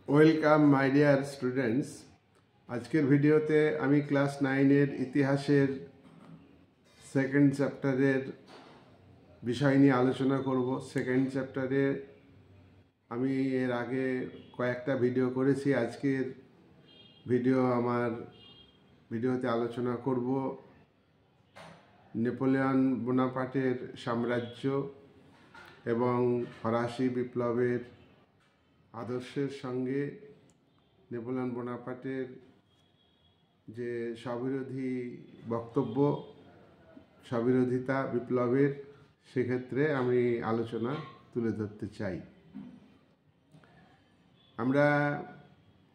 Welcome my dear students. আজকের ভিডিওতে আমি ক্লাস 9-এর ইতিহাসের সেকেন্ড চ্যাপ্টারের বিষয় নিয়ে আলোচনা করব। সেকেন্ড চ্যাপ্টারে আমি এর আগে কয়েকটা ভিডিও করেছি। আজকের ভিডিওতে আলোচনা করব নেপোলিয়ন বোনাপার্টের সাম্রাজ্য এবং ফরাসি বিপ্লবের আদর্শের সঙ্গে নেপোলিয়ন বোনাপার্টের যে স্ববিরোধী বক্তব্য, স্ববিরোধিতা বিপ্লবের, সেক্ষেত্রে আমি আলোচনা তুলে ধরতে চাই। আমরা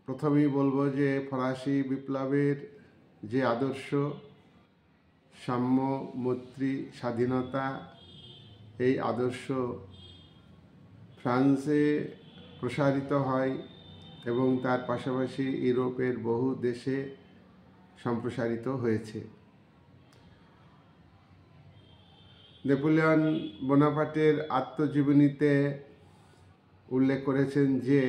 প্রথমেই বলবো যে ফরাসি বিপ্লবের যে আদর্শ, সাম্য, মৈত্রী, স্বাধীনতা, এই আদর্শ ফ্রান্সে প্রসারিত হয় এবং তার পাশাপাশি ইউরোপের বহু দেশে সম্প্রসারিত হয়েছে। নেপোলিয়ন বোনাপার্টের আত্মজীবনীতে উল্লেখ করেছেন যে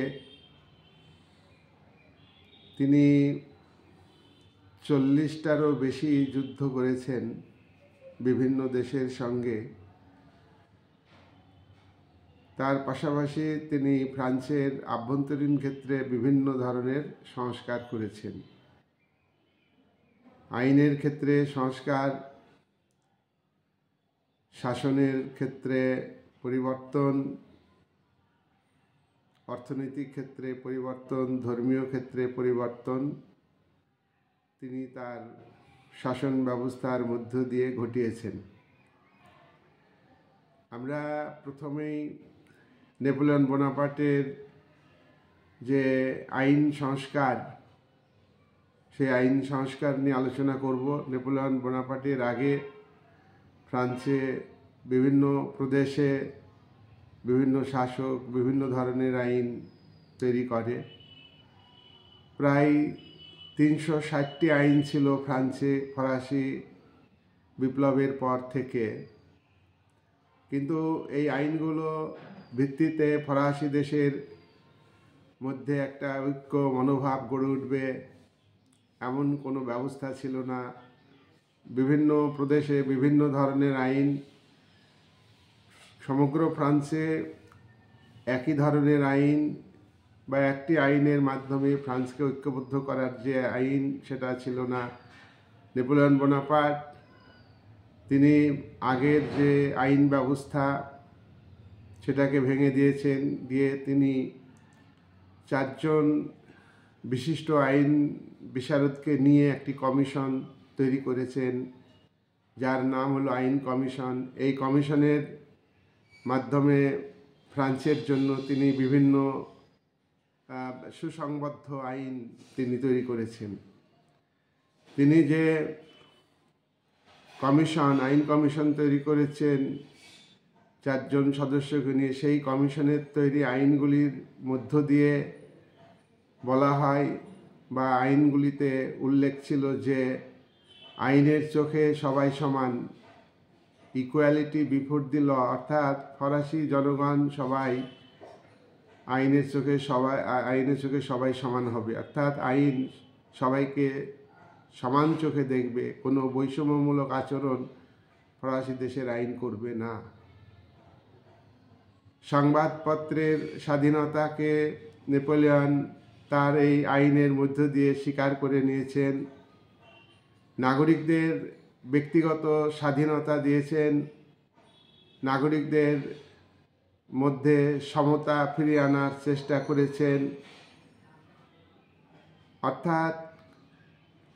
তিনি 40টারও বেশি যুদ্ধ করেছেন বিভিন্ন দেশের সঙ্গে। তার পাশাপাশি তিনি ফ্রান্সের আভ্যন্তরীণ ক্ষেত্রে বিভিন্ন ধরনের সংস্কার করেছেন। আইনের ক্ষেত্রে সংস্কার, শাসনের ক্ষেত্রে পরিবর্তন, অর্থনৈতিক ক্ষেত্রে পরিবর্তন, ধর্মীয় ক্ষেত্রে পরিবর্তন তিনি তার শাসন ব্যবস্থার মধ্য দিয়ে ঘটিয়েছেন। আমরা প্রথমেই নেপোলিয়ন বোনাপার্টের যে আইন সংস্কার, সেই আইন সংস্কার নিয়ে আলোচনা করব। নেপোলিয়ন বোনাপার্টের আগে ফ্রান্সে বিভিন্ন প্রদেশে বিভিন্ন শাসক বিভিন্ন ধরনের আইন তৈরি করে। প্রায় 360টি আইন ছিল ফ্রান্সে ফরাসি বিপ্লবের পর থেকে। কিন্তু এই আইনগুলো ভিত্তিতে ফরাসি দেশের মধ্যে একটা ঐক্য মনোভাব গড়ে উঠবে এমন কোনো ব্যবস্থা ছিল না। বিভিন্ন প্রদেশে বিভিন্ন ধরনের আইন, সমগ্র ফ্রান্সে একই ধরনের আইন বা একটি আইনের মাধ্যমে ফ্রান্সকে ঐক্যবদ্ধ করার যে আইন, সেটা ছিল না। নেপোলিয়ন বোনাপার্ট তিনি আগের যে আইন ব্যবস্থা সেটাকে ভেঙে দিয়েছেন, দিয়ে তিনি 4জন বিশিষ্ট আইন বিশারদকে নিয়ে একটি কমিশন তৈরি করেছেন, যার নাম হলো আইন কমিশন। এই কমিশনের মাধ্যমে ফ্রান্সের জন্য তিনি বিভিন্ন সুসংবদ্ধ আইন তিনি তৈরি করেছেন। তিনি যে আইন কমিশন তৈরি করেছেন 4জন সদস্যকে নিয়ে, সেই কমিশনের তৈরি আইনগুলির মধ্য দিয়ে বলা হয় বা আইনগুলিতে উল্লেখ ছিল যে আইনের চোখে সবাই সমান, ইকুয়ালিটি বিফোর দি ল, অর্থাৎ ফরাসি জনগণ সবাই আইনের চোখে সবাই সমান হবে, অর্থাৎ আইন সবাইকে সমান চোখে দেখবে, কোনো বৈষম্যমূলক আচরণ ফরাসি দেশের আইন করবে না। সংবাদপত্রের স্বাধীনতাকে নেপোলিয়ন তার এই আইনের মধ্য দিয়ে স্বীকার করে নিয়েছেন। নাগরিকদের ব্যক্তিগত স্বাধীনতা দিয়েছেন, নাগরিকদের মধ্যে সমতা ফিরিয়ে আনার চেষ্টা করেছেন। অর্থাৎ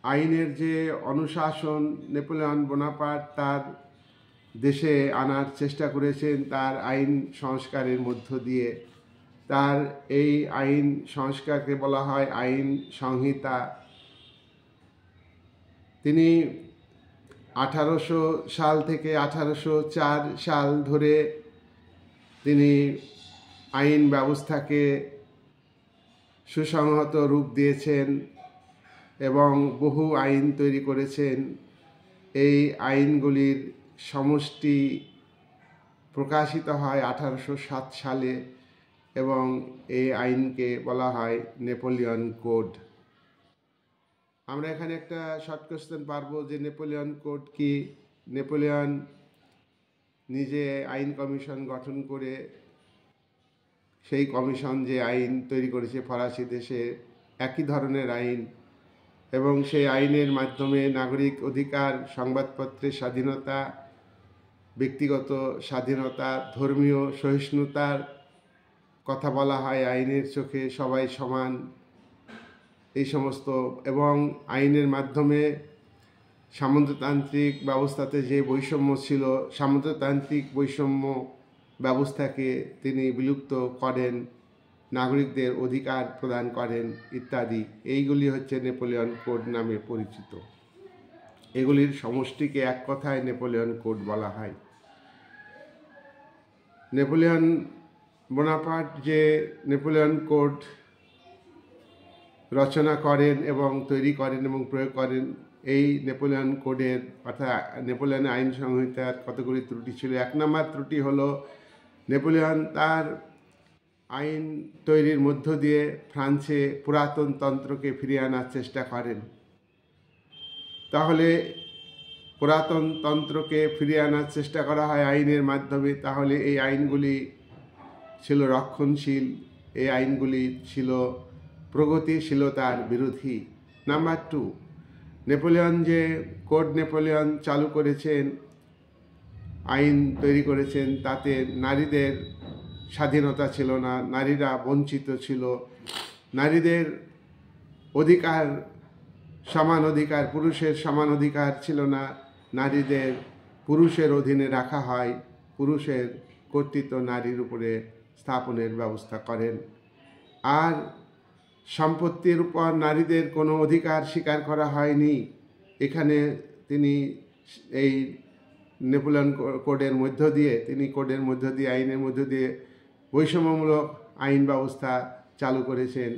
আইনের যে অনুশাসন নেপোলিয়ন বোনাপার্ট তার দেশে আনার চেষ্টা করেছেন তার আইন সংস্কারের মধ্য দিয়ে। তার এই আইন সংস্কারকে বলা হয় আইন সংহিতা। তিনি 1800 সাল থেকে 1804 সাল ধরে তিনি আইন ব্যবস্থাকে সুসংহত রূপ দিয়েছেন এবং বহু আইন তৈরি করেছেন। এই আইনগুলির সমষ্টি প্রকাশিত হয় 1807 সালে এবং এই আইনকে বলা হয় নেপোলিয়ন কোড। আমরা এখানে একটা শর্ট কোশ্চেন পারবো যে নেপোলিয়ন কোড কি। নেপোলিয়ন নিজে আইন কমিশন গঠন করে সেই কমিশন যে আইন তৈরি করেছে ফরাসি দেশে একই ধরনের আইন, এবং সেই আইনের মাধ্যমে নাগরিক অধিকার, সংবাদপত্রের স্বাধীনতা, ব্যক্তিগত স্বাধীনতা, ধর্মীয় সহিষ্ণুতার কথা বলা হয়। আইনের চোখে সবাই সমান, এই সমস্ত, এবং আইনের মাধ্যমে সামন্ততান্ত্রিক ব্যবস্থাতে যে বৈষম্য ছিল, সামন্ততান্ত্রিক বৈষম্য ব্যবস্থাকে তিনি বিলুপ্ত করেন, নাগরিকদের অধিকার প্রদান করেন ইত্যাদি। এইগুলি হচ্ছে নেপোলিয়ন কোড নামে পরিচিত। এগুলির সমষ্টিকে এক কথায় নেপোলিয়ন কোড বলা হয়। নেপোলিয়ন বোনাপার্ট যে নেপোলিয়ন কোড রচনা করেন এবং তৈরি করেন এবং প্রয়োগ করেন, এই নেপোলিয়ন কোডের অর্থাৎ নেপোলিয়ন আইন সংহিতার কতগুলি ত্রুটি ছিল। 1 নম্বর ত্রুটি হলো নেপোলিয়ন তার আইন তৈরির মধ্য দিয়ে ফ্রান্সে পুরাতন তন্ত্রকে ফিরিয়ে আনার চেষ্টা করেন। তাহলে পুরাতন তন্ত্রকে ফিরিয়ে আনার চেষ্টা করা হয় আইনের মাধ্যমে, তাহলে এই আইনগুলি ছিল রক্ষণশীল, এই আইনগুলি ছিল প্রগতিশীলতার বিরোধী। নাম্বার 2, নেপোলিয়ন যে কোড নেপোলিয়ন চালু করেছেন, আইন তৈরি করেছেন, তাতে নারীদের স্বাধীনতা ছিল না, নারীরা বঞ্চিত ছিল, নারীদের অধিকার, সমান অধিকার, পুরুষের সমান অধিকার ছিল না, নারীদের পুরুষের অধীনে রাখা হয়, পুরুষের কর্তৃত্ব নারীর উপরে স্থাপনের ব্যবস্থা করেন। আর সম্পত্তির উপর নারীদের কোনো অধিকার স্বীকার করা হয়নি। এখানে তিনি এই নেপোলিয়ন কোডের মধ্য দিয়ে, আইনের মধ্য দিয়ে বৈষম্যমূলক আইন ব্যবস্থা চালু করেছেন।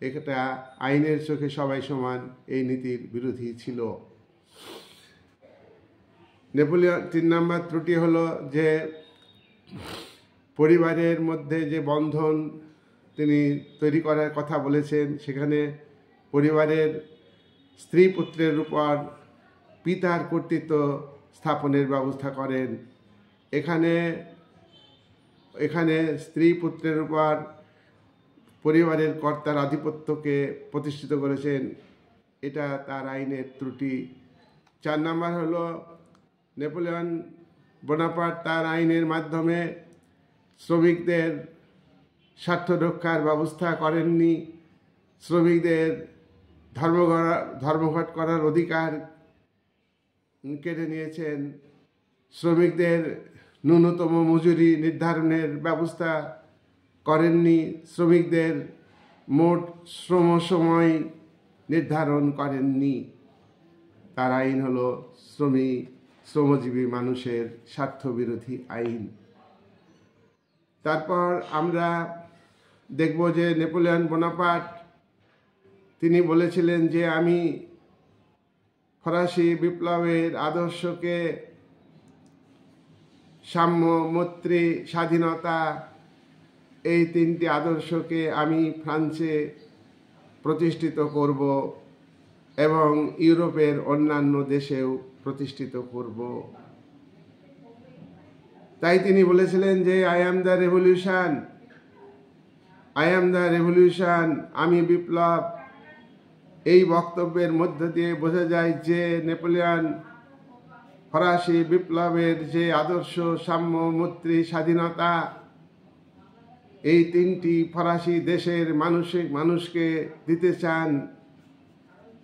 এটা আইনের চোখে সবাই সমান, এই নীতির বিরোধী ছিল। নেপোলিয়ন 3 নম্বর ত্রুটি হলো যে পরিবারের মধ্যে যে বন্ধন তিনি তৈরি করার কথা বলেছেন, সেখানে পরিবারের স্ত্রী পুত্রের উপর পিতার কর্তৃত্ব স্থাপনের ব্যবস্থা করেন। এখানে স্ত্রী পুত্রের উপর পরিবারের কর্তার আধিপত্যকে প্রতিষ্ঠিত করেছেন। এটা তার আইনের ত্রুটি। 4 নম্বর হলো নেপোলিয়ন বোনাপার্ট তার আইনের মাধ্যমে শ্রমিকদের স্বার্থ রক্ষার ব্যবস্থা করেননি। শ্রমিকদের ধর্মঘট করার অধিকার কেড়ে নিয়েছেন। শ্রমিকদের ন্যূনতম মজুরি নির্ধারণের ব্যবস্থা করেননি। শ্রমিকদের মোট শ্রম সময় নির্ধারণ করেননি। তার আইন হলো শ্রমজীবী মানুষের স্বার্থবিরোধী আইন। তারপর আমরা দেখব যে নেপোলিয়ন বোনাপার্ট তিনি বলেছিলেন যে আমি ফরাসি বিপ্লবের আদর্শকে, সাম্য, মৈত্রী, স্বাধীনতা, এই 3টি আদর্শকে আমি ফ্রান্সে প্রতিষ্ঠিত করব এবং ইউরোপের অন্যান্য দেশেও প্রতিষ্ঠিত করব। তাই তিনি বলেছিলেন যে আই অ্যাম দ্য রেভলিউশন, আমি বিপ্লব। এই বক্তব্যের মধ্য দিয়ে বোঝা যায় যে নেপোলিয়ন ফরাসি বিপ্লবের যে আদর্শ, সাম্য, মৈত্রী, স্বাধীনতা, এই 3টি ফরাসি দেশের মানুষকে দিতে চান,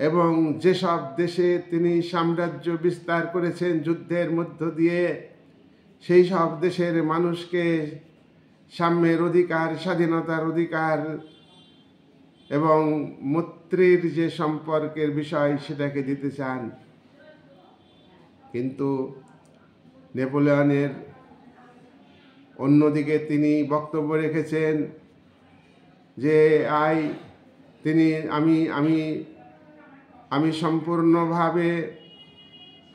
এবং যেসব দেশে তিনি সাম্রাজ্য বিস্তার করেছেন যুদ্ধের মধ্য দিয়ে, সেই সব দেশের মানুষকে সাম্যের অধিকার, স্বাধীনতার অধিকার এবং মৈত্রীর যে সম্পর্কের বিষয়, সেটাকে দিতে চান। কিন্তু নেপোলিয়নের অন্যদিকে তিনি বক্তব্য রেখেছেন যে আমি সম্পূর্ণভাবে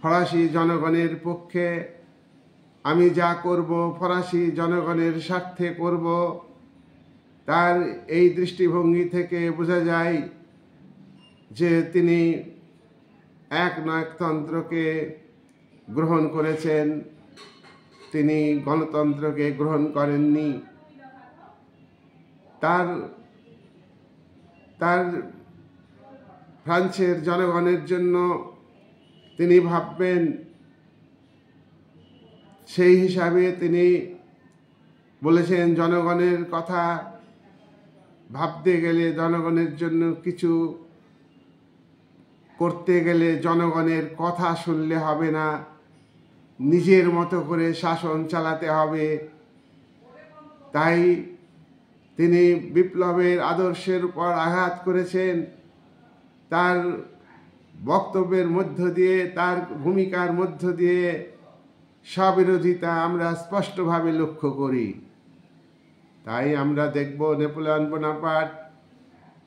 ফরাসি জনগণের পক্ষে, আমি যা করব ফরাসি জনগণের স্বার্থে করব, তার এই দৃষ্টিভঙ্গি থেকে বোঝা যায় যে তিনি একনায়কতন্ত্রকে গ্রহণ করেছেন, তিনি গণতন্ত্রকে গ্রহণ করেননি। তার ফ্রান্সের জনগণের জন্য তিনি ভাববেন, সেই হিসাবে তিনি বলেছেন জনগণের কথা ভাবতে গেলে, জনগণের জন্য কিছু করতে গেলে জনগণের কথা শুনলে হবে না, নিজের মতো করে শাসন চালাতে হবে। তাই তিনি বিপ্লবের আদর্শের উপর আঘাত করেছেন। তার বক্তব্যের মধ্য দিয়ে, তার ভূমিকার মধ্য দিয়ে স্ববিরোধিতা আমরা স্পষ্টভাবে লক্ষ্য করি। তাই আমরা দেখব নেপোলিয়ন বোনাপার্ট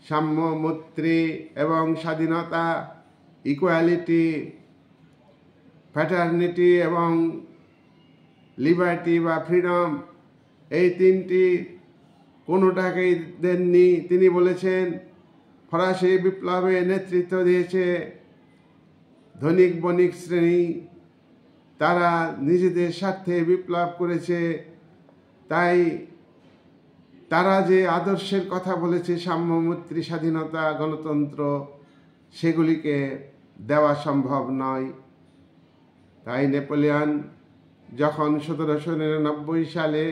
সাম্য, মৈত্রী এবং স্বাধীনতা, ইকুয়ালিটি, ফ্র্যাটার্নিটি এবং লিবার্টি বা ফ্রিডম, এই তিনটি কোনোটাকেই দেননি। তিনি বলেছেন ফরাসি বিপ্লবে নেতৃত্ব দিয়েছে ধনিক বণিক শ্রেণী, তারা নিজেদের স্বার্থে বিপ্লব করেছে। তাই তারা যে আদর্শের কথা বলেছে, সাম্য, মৈত্রী, স্বাধীনতা, গণতন্ত্র, সেগুলিকে দেওয়া সম্ভব নয়। তাই নেপোলিয়ন যখন 1799 সালে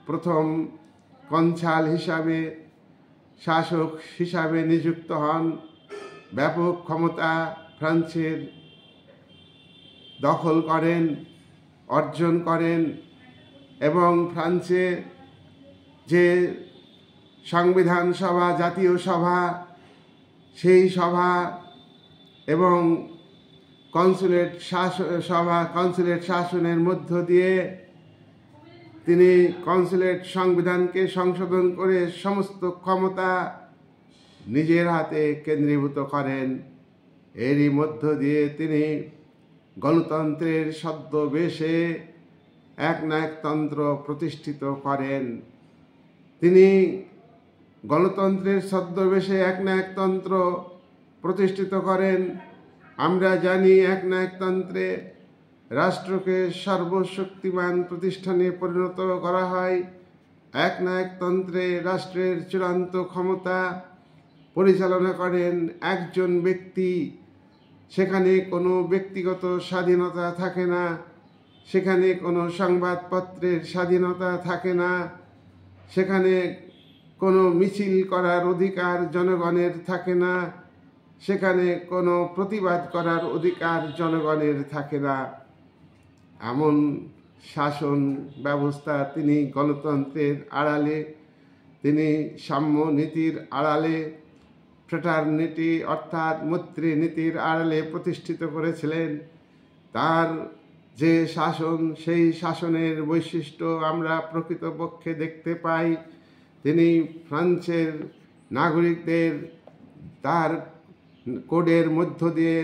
প্রথম কনসাল হিসাবে, শাসক হিসাবে নিযুক্ত হন, ব্যাপক ক্ষমতা ফ্রান্সের দখল করেন, অর্জন করেন এবং ফ্রান্সে যে সংবিধান সভা, জাতীয় সভা, সেই সভা এবং কনসুলেট শাসনের মধ্য দিয়ে তিনি কনসুলেট সংবিধানকে সংশোধন করে সমস্ত ক্ষমতা নিজের হাতে কেন্দ্রীভূত করেন। এরই মধ্য দিয়ে তিনি গণতন্ত্রের ছদ্মবেশে একনায়কতন্ত্র প্রতিষ্ঠিত করেন। তিনি গণতন্ত্রের ছদ্মবেশে একনায়কতন্ত্র প্রতিষ্ঠিত করেন। আমরা জানি একনায়কতন্ত্রে রাষ্ট্রকে সর্বশক্তিমান প্রতিষ্ঠানে পরিণত করা হয়। একনায়কতন্ত্রে রাষ্ট্রের চূড়ান্ত ক্ষমতা পরিচালনা করেন একজন ব্যক্তি। সেখানে কোনো ব্যক্তিগত স্বাধীনতা থাকে না, সেখানে কোনো সংবাদপত্রের স্বাধীনতা থাকে না, সেখানে কোনো মিছিল করার অধিকার জনগণের থাকে না, সেখানে কোনো প্রতিবাদ করার অধিকার জনগণের থাকে না। এমন শাসন ব্যবস্থা তিনি গণতন্ত্রের আড়ালে, তিনি সাম্য নীতির আড়ালে, ফ্র্যাটার্নিটি অর্থাৎ মৈত্রী নীতির আড়ালে প্রতিষ্ঠিত করেছিলেন। তার যে শাসন, সেই শাসনের বৈশিষ্ট্য আমরা প্রকৃতপক্ষে দেখতে পাই। তিনি ফ্রান্সের নাগরিকদের তার কোডের মধ্য দিয়ে,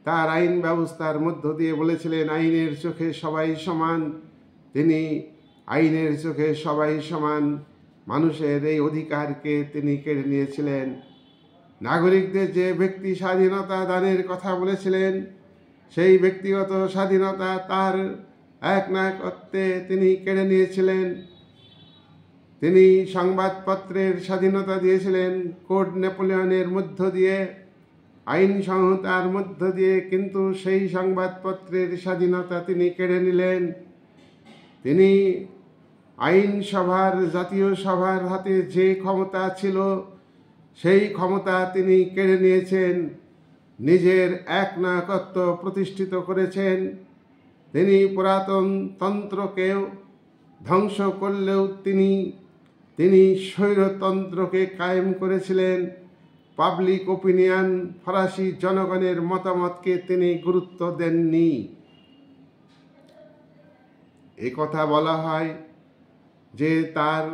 তার আইন ব্যবস্থার মধ্য দিয়ে বলেছিলেন আইনের চোখে সবাই সমান। তিনি আইনের চোখে সবাই সমান মানুষের এই অধিকারকে তিনি কেড়ে নিয়েছিলেন। নাগরিকদের যে ব্যক্তি স্বাধীনতা দানের কথা বলেছিলেন, সেই ব্যক্তিগত স্বাধীনতা তার একনায়কত্বে তিনি কেড়ে নিয়েছিলেন। তিনি সংবাদপত্রের স্বাধীনতা দিয়েছিলেন কোড নেপোলিয়নের মধ্য দিয়ে, আইন সংহিতার মধ্য দিয়ে, কিন্তু সেই সংবাদপত্রের স্বাধীনতা তিনি কেড়ে নিলেন। তিনি আইনসভার, জাতীয় সভার হাতে যে ক্ষমতা ছিল, সেই ক্ষমতা তিনি কেড়ে নিয়েছেন। নিজের একনায়কত্ব প্রতিষ্ঠিত করেছেন। তিনি পুরাতন তন্ত্রকেও ধ্বংস করলেও তিনি স্বৈরতন্ত্রকে কায়েম করেছিলেন। পাবলিক ওপিনিয়ন, ফরাসি জনগণের মতামতকে তিনি গুরুত্ব দেননি। এ কথা বলা হয় যে তার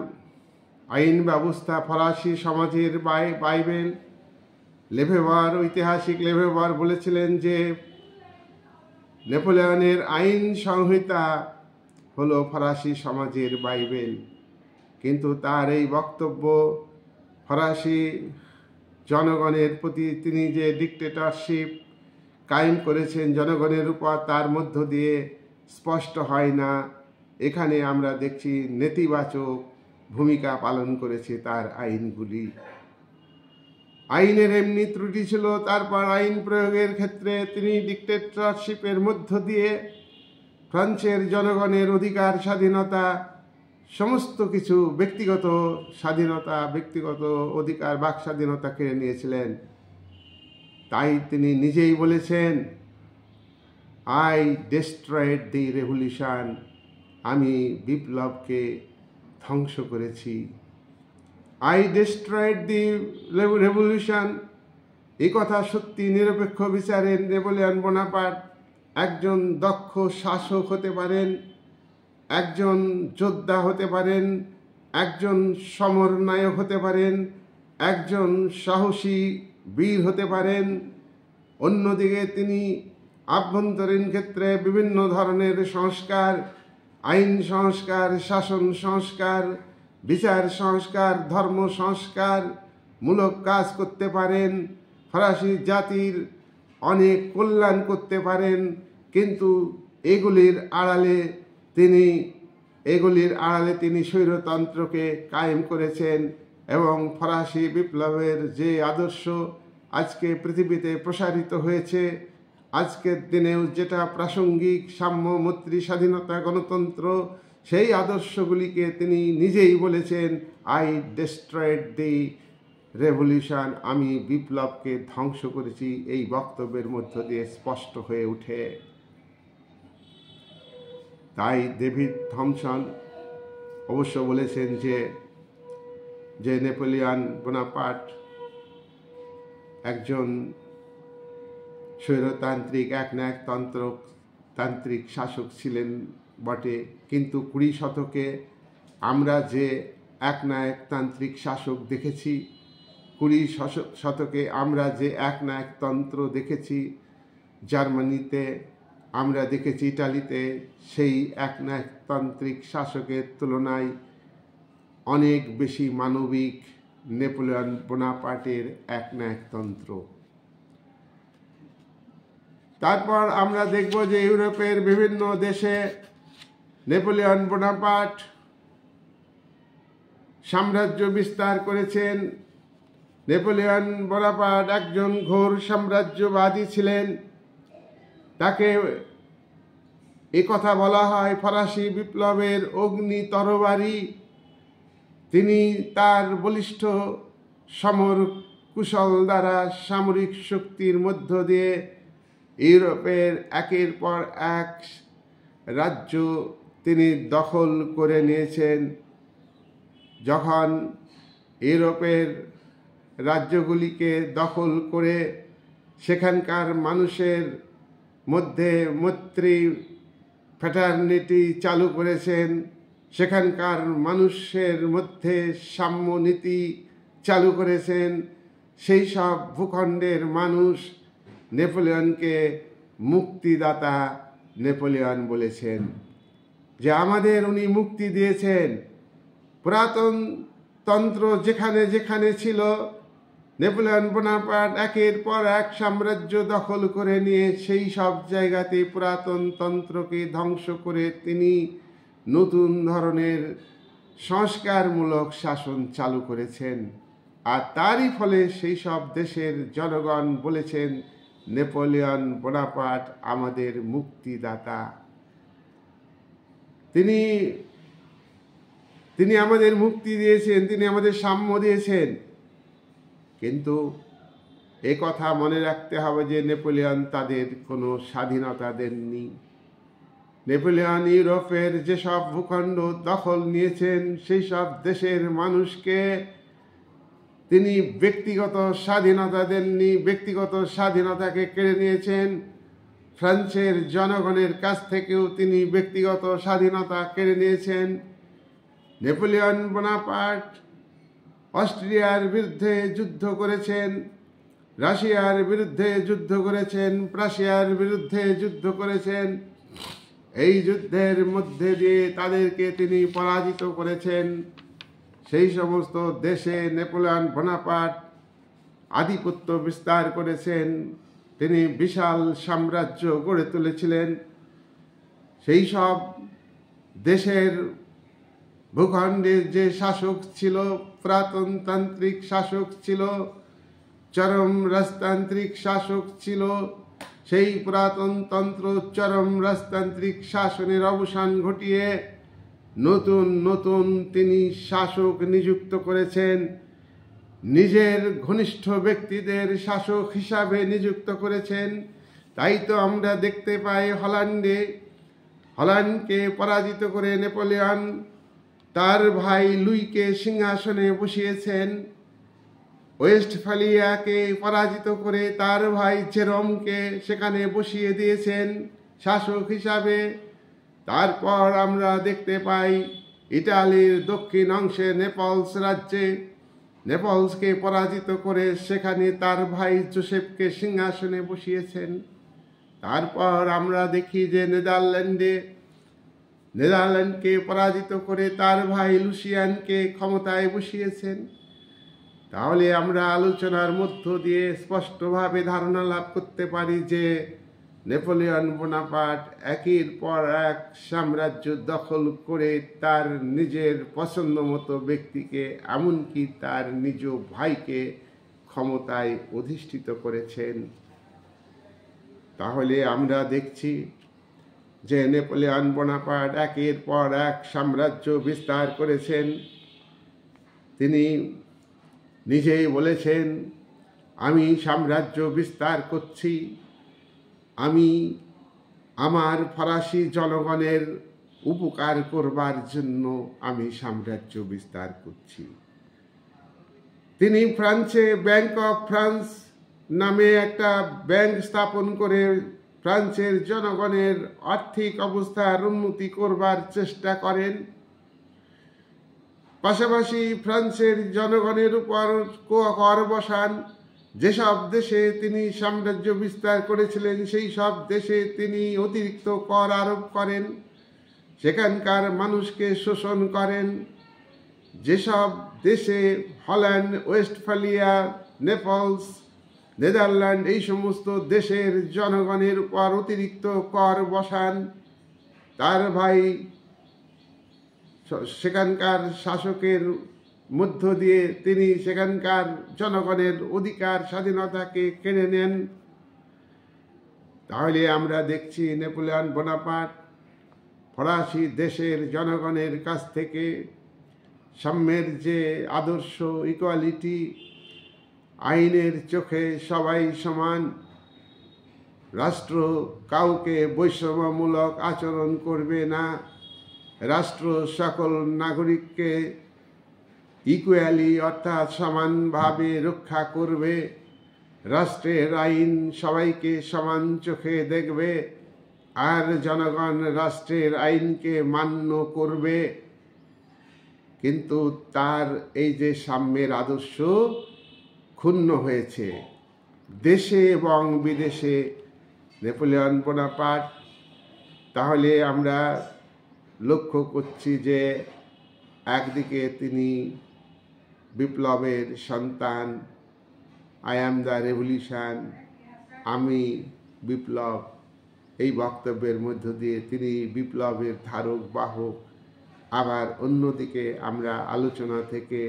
আইন ব্যবস্থা ফরাসি সমাজের বাইবেল। লেফেভার, ঐতিহাসিক লেফেভার বলেছিলেন যে নেপোলিয়নের আইন সংহিতা হলো ফরাসি সমাজের বাইবেল। কিন্তু তার এই বক্তব্য ফরাসি জনগণের প্রতি তিনি যে ডিক্টেটরশিপ কায়েম করেছেন জনগণের উপর, তার মধ্য দিয়ে স্পষ্ট হয় না। এখানে আমরা দেখছি নেতিবাচক ভূমিকা পালন করেছে তার আইনগুলি। আইনের এমনি ত্রুটি ছিল, তারপর আইন প্রয়োগের ক্ষেত্রে তিনি ডিক্টেটরশিপের মধ্য দিয়ে ফ্রান্সের জনগণের অধিকার, স্বাধীনতা, সমস্ত কিছু, ব্যক্তিগত স্বাধীনতা, ব্যক্তিগত অধিকার, বাক স্বাধীনতা কেড়ে নিয়েছিলেন। তাই তিনি নিজেই বলেছেন, আই ডেস্ট্রয়েড দি রেভলিউশন, আমি বিপ্লবকে ধ্বংস করেছি। আই ডেস্ট্রয়েড দি রেভলিউশন, এই কথা সত্যি নিরপেক্ষ বিচারে নেপোলিয়ন বোনাপার্ট একজন দক্ষ শাসক হতে পারেন, একজন যোদ্ধা হতে পারেন, একজন সমরনায়ক হতে পারেন, একজন সাহসী বীর হতে পারেন। অন্যদিকে তিনি আভ্যন্তরীণ ক্ষেত্রে বিভিন্ন ধরনের সংস্কার, আইন সংস্কার, শাসন সংস্কার, বিচার সংস্কার, ধর্ম সংস্কার মূলক কাজ করতে পারেন, ফরাসি জাতির অনেক কল্যাণ করতে পারেন। কিন্তু এগুলির আড়ালে তিনি স্বৈরতন্ত্রকে কায়েম করেছেন এবং ফরাসি বিপ্লবের যে আদর্শ আজকে পৃথিবীতে প্রসারিত হয়েছে, আজকের দিনেও যেটা প্রাসঙ্গিক, সাম্য, মৈত্রী, স্বাধীনতা, গণতন্ত্র, সেই আদর্শগুলিকে তিনি নিজেই বলেছেন, আই ডেস্ট্রয়েড দি রেভলিউশন, আমি বিপ্লবকে ধ্বংস করেছি। এই বক্তব্যের মধ্য দিয়ে স্পষ্ট হয়ে ওঠে। তাই ডেভিড থমসন অবশ্য বলেছেন যে নেপোলিয়ন বোনাপার্ট একজন স্বৈরতান্ত্রিক, একনায়কতান্ত্রিক শাসক ছিলেন বটে, কিন্তু 20 শতকে আমরা যে একনায়কতান্ত্রিক শাসক দেখেছি, 20 শতকে আমরা যে একনায়কতন্ত্র দেখেছি, জার্মানিতে আমরা দেখেছি, ইটালিতে, সেই একনায়কতান্ত্রিক শাসকের তুলনায় অনেক বেশি মানবিক নেপোলিয়ন বোনাপার্টের একনায়কতন্ত্র। তারপর আমরা দেখব যে ইউরোপের বিভিন্ন দেশে নেপোলিয়ন বোনাপার্ট সাম্রাজ্য বিস্তার করেছেন। নেপোলিয়ন বোনাপার্ট একজন ঘোর সাম্রাজ্যবাদী ছিলেন। তাকে কথা বলা হয় ফরাসি বিপ্লবের অগ্নি তরবারি। তিনি তার বলিষ্ঠ সমর কুশল দ্বারা সামরিক শক্তির মধ্য দিয়ে ইউরোপের একের পর এক রাজ্য তিনি দখল করে নিয়েছেন। যখন ইউরোপের রাজ্যগুলিকে দখল করে সেখানকার মানুষের মধ্যে মৈত্রী, ফ্র্যাটার্নিটি চালু করেছেন, সেখানকার মানুষের মধ্যে সাম্য নীতি চালু করেছেন, সেই সব ভূখণ্ডের মানুষ নেপোলিয়নকে মুক্তিদাতা নেপোলিয়ন বলেছেন, যে আমাদের উনি মুক্তি দিয়েছেন। পুরাতন তন্ত্র যেখানে যেখানে ছিল, নেপোলিয়ন বোনাপার্ট একের পর এক সাম্রাজ্য দখল করে নিয়ে সেই সব জায়গাতে পুরাতন তন্ত্রকে ধ্বংস করে তিনি নতুন ধরনের সংস্কারমূলক শাসন চালু করেছেন। আর তারই ফলে সেই সব দেশের জনগণ বলেছেন, নেপোলিয়ন বোনাপার্ট আমাদের মুক্তিদাতা, তিনি আমাদের মুক্তি দিয়েছেন, তিনি আমাদের সাম্য দিয়েছেন। কিন্তু এ কথা মনে রাখতে হবে যে নেপোলিয়ন তাদের কোনো স্বাধীনতা দেননি। নেপোলিয়ন ইউরোপের যেসব ভূখণ্ড দখল নিয়েছেন, সেই সব দেশের মানুষকে তিনি ব্যক্তিগত স্বাধীনতা দেননি, ব্যক্তিগত স্বাধীনতাকে কেড়ে নিয়েছেন। ফ্রান্সের জনগণের কাছ থেকেও তিনি ব্যক্তিগত স্বাধীনতা কেড়ে নিয়েছেন। নেপোলিয়ন বোনাপার্ট অস্ট্রিয়ার বিরুদ্ধে যুদ্ধ করেছেন, রাশিয়ার বিরুদ্ধে যুদ্ধ করেছেন, প্রাশিয়ার বিরুদ্ধে যুদ্ধ করেছেন। এই যুদ্ধের মধ্যে দিয়ে তাদেরকে তিনি পরাজিত করেছেন। সেই সমস্ত দেশে নেপোলিয়ন বোনাপার্ট আধিপত্য বিস্তার করেছেন। তিনি বিশাল সাম্রাজ্য গড়ে তুলেছিলেন। সেই সব দেশের ভূখণ্ডের যে শাসক ছিল, পুরাতনতান্ত্রিক শাসক ছিল, চরম রাজতান্ত্রিক শাসক ছিল, সেই পুরাতনতন্ত্র চরম রাজতান্ত্রিক শাসনের অবসান ঘটিয়ে নতুন নতুন তিনি শাসক নিযুক্ত করেছেন। নিজের ঘনিষ্ঠ ব্যক্তিদের শাসক হিসাবে নিযুক্ত করেছেন। তাই তো আমরা দেখতে পাই হল্যান্ডকে পরাজিত করে নেপোলিয়ন তার ভাই লুইকে সিংহাসনে বসিয়েছেন। ওয়েস্টফালিয়াকে পরাজিত করে তার ভাই জেরোমকে সেখানে বসিয়ে দিয়েছেন শাসক হিসাবে। তারপর আমরা দেখতে পাই ইটালির দক্ষিণ অংশে নেপলস রাজ্যে নেপলসকে পরাজিত করে সেখানে তার ভাই জোসেফকে সিংহাসনে বসিয়েছেন। তারপর আমরা দেখি যে নেদারল্যান্ডকে পরাজিত করে তার ভাই লুসিয়ানকে ক্ষমতায় বসিয়েছেন। তাহলে আমরা আলোচনার মধ্য দিয়ে স্পষ্টভাবে ধারণা লাভ করতে পারি যে নেপোলিয়ন বোনাপার্ট একের পর এক সাম্রাজ্য দখল করে তার নিজের পছন্দ মতো ব্যক্তিকে, এমনকি তার নিজ ভাইকে ক্ষমতায় অধিষ্ঠিত করেছেন। তাহলে আমরা দেখছি যে নেপোলিয়ন বোনাপার্ট একের পর এক সাম্রাজ্য বিস্তার করেছেন। তিনি নিজেই বলেছেন, আমি সাম্রাজ্য বিস্তার করছি, আমি আমার ফরাসি জনগণের উপকার করবার জন্য আমি সাম্রাজ্য বিস্তার করছি। তিনি ফ্রান্সে ব্যাংক অফ ফ্রান্স নামে একটা ব্যাংক স্থাপন করে ফ্রান্সের জনগণের আর্থিক অবস্থার উন্নতি করবার চেষ্টা করেন। পাশাপাশি ফ্রান্সের জনগণের উপর কর বসান। যেসব দেশে তিনি সাম্রাজ্য বিস্তার করেছিলেন সেই সব দেশে তিনি অতিরিক্ত কর আরোপ করেন, সেখানকার মানুষকে শোষণ করেন। যেসব দেশে হল্যান্ড, ওয়েস্টফালিয়া, নেপলস, নেদারল্যান্ড এই সমস্ত দেশের জনগণের উপর অতিরিক্ত কর বসান, তার ভাই সেখানকার শাসকের মধ্য দিয়ে তিনি সেখানকার জনগণের অধিকার স্বাধীনতাকে কেড়ে নেন। তাহলে আমরা দেখছি নেপোলিয়ন বোনাপার্ট ফরাসি দেশের জনগণের কাছ থেকে সাম্যের যে আদর্শ, ইকুয়ালিটি, আইনের চোখে সবাই সমান, রাষ্ট্র কাউকে বৈষম্যমূলক আচরণ করবে না, রাষ্ট্র সকল নাগরিককে ইকুয়ালি অর্থাৎ সমানভাবে রক্ষা করবে, রাষ্ট্রের আইন সবাইকে সমান চোখে দেখবে, আর জনগণ রাষ্ট্রের আইনকে মান্য করবে। কিন্তু তার এই যে সাম্যের আদর্শ ক্ষুণ্ণ হয়েছে দেশে এবং বিদেশে নেপোলিয়ন বোনাপার্ট। তাহলে আমরা লক্ষ্য করছি যে একদিকে তিনি বিপ্লবের সন্তান, আই অ্যাম দ্য রেভলিউশন, আমি বিপ্লব, এই বক্তব্যের মধ্য দিয়ে তিনি বিপ্লবের ধারক বাহক। আবার অন্যদিকে আমরা আলোচনা থেকে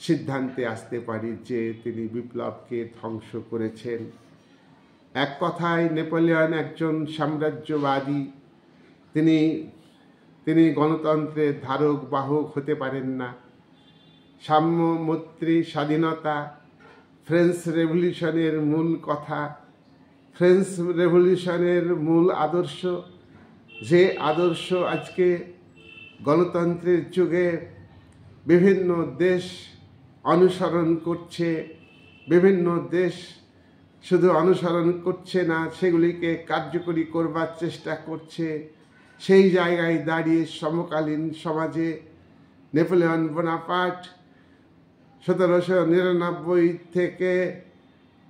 সিদ্ধান্তে আসতে পারি যে তিনি বিপ্লবকে ধ্বংস করেছেন। এক কথায় নেপোলিয়ন একজন সাম্রাজ্যবাদী। তিনি গণতন্ত্রের ধারক বাহক হতে পারেন না। সাম্য, মৈত্রী, স্বাধীনতা ফ্রেঞ্চ রেভলিউশনের মূল কথা, ফ্রেঞ্চ রেভলিউশনের মূল আদর্শ, যে আদর্শ আজকে গণতন্ত্রের যুগে বিভিন্ন দেশ অনুসরণ করছে। বিভিন্ন দেশ শুধু অনুসরণ করছে না, সেগুলিকে কার্যকরী করবার চেষ্টা করছে। সেই জায়গায় দাঁড়িয়ে সমকালীন সমাজে নেপোলিয়ন বোনাপার্ট 1799 থেকে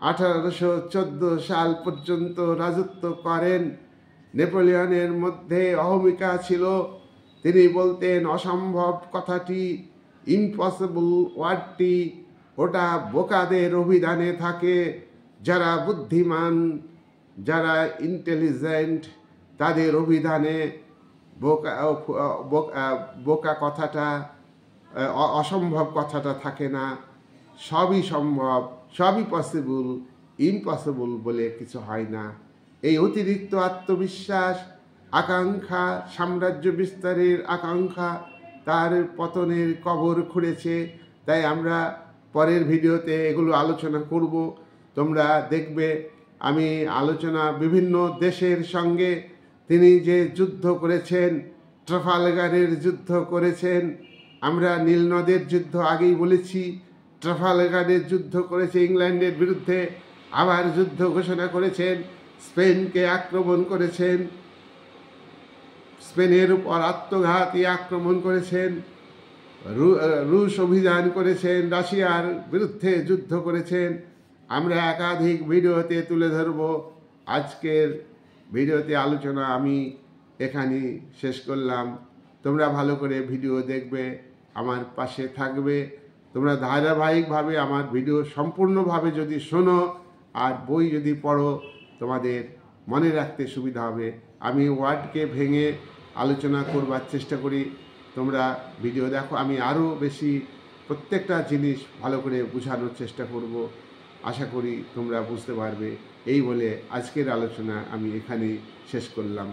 1814 সাল পর্যন্ত রাজত্ব করেন। নেপোলিয়নের মধ্যে অহমিকা ছিল। তিনি বলতেন অসম্ভব কথাটি ইম্পসিবল ওয়ার্ডটি ওটা বোকাদের অভিধানে থাকে। যারা বুদ্ধিমান, যারা ইন্টেলিজেন্ট, তাদের অভিধানে বোকা বোকা কথাটা, অসম্ভব কথাটা থাকে না। সবই সম্ভব, সবই পসিবল, ইম্পসিবল বলে কিছু হয় না। এই অতিরিক্ত আত্মবিশ্বাস, আকাঙ্ক্ষা, সাম্রাজ্য বিস্তারের আকাঙ্ক্ষা তার পতনের কবর খুঁড়েছে। তাই আমরা পরের ভিডিওতে এগুলো আলোচনা করব। তোমরা দেখবে আমি আলোচনা বিভিন্ন দেশের সঙ্গে তিনি যে যুদ্ধ করেছেন, ট্রাফালগারের যুদ্ধ করেছেন, আমরা নীলনদের যুদ্ধ আগেই বলেছি, ট্রাফালগারের যুদ্ধ করেছে ইংল্যান্ডের বিরুদ্ধে, আবার যুদ্ধ ঘোষণা করেছেন, স্পেনকে আক্রমণ করেছেন, স্পেনের উপর আত্মঘাতী আক্রমণ করেছেন, রুশ অভিযান করেছেন, রাশিয়ার বিরুদ্ধে যুদ্ধ করেছেন। আমরা একাধিক ভিডিওতে তুলে ধরব। আজকের ভিডিওতে আলোচনা আমি এখানেই শেষ করলাম। তোমরা ভালো করে ভিডিও দেখবে, আমার পাশে থাকবে। তোমরা ধারাবাহিকভাবে আমার ভিডিও সম্পূর্ণভাবে যদি শোনো আর বই যদি পড়ো, তোমাদের মনে রাখতে সুবিধা হবে। আমি ওয়ার্ডকে ভেঙে আলোচনা করবার চেষ্টা করি, তোমরা ভিডিও দেখো। আমি আরও বেশি প্রত্যেকটা জিনিস ভালো করে বোঝানোর চেষ্টা করব। আশা করি তোমরা বুঝতে পারবে। এই বলে আজকের আলোচনা আমি এখানেই শেষ করলাম।